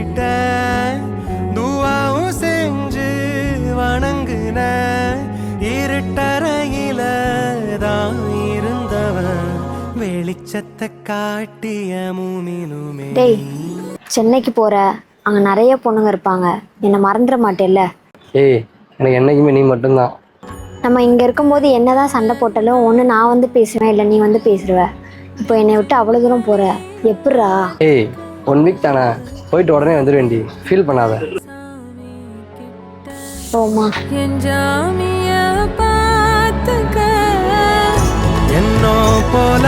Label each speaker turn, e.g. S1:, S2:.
S1: கிட்ட துவாவும் செஞ்சு வணங்குன இருட்டறையில தான் இருந்தவன் வெளிச்சத்தை காட்டிய மூமினுமே.
S2: டேய், சென்னைக்கு போற, அங்க நிறைய பொண்ணுங்க இருப்பாங்க, என்னை மறந்துட மாட்டேல்ல?
S3: ஏய், எனக்கு என்னைக்குமே நீ மட்டும்தான்.
S2: நம்ம இங்க இருக்கும்போது என்னதான் சண்டை போட்டாலும் ஒன்று நான் வந்து பேசுவேன், இல்லை நீ வந்து பேசுருவ. இப்போ என்னை விட்டு அவ்வளோ தூரம் போற, எப்பட்றா?
S3: ஏய், 1 வீக் தானே, போயிட்டு உடனே வந்துடுவேண்டி, ஃபீல் பண்ணாத.
S2: ஓமா
S1: என்னோ போல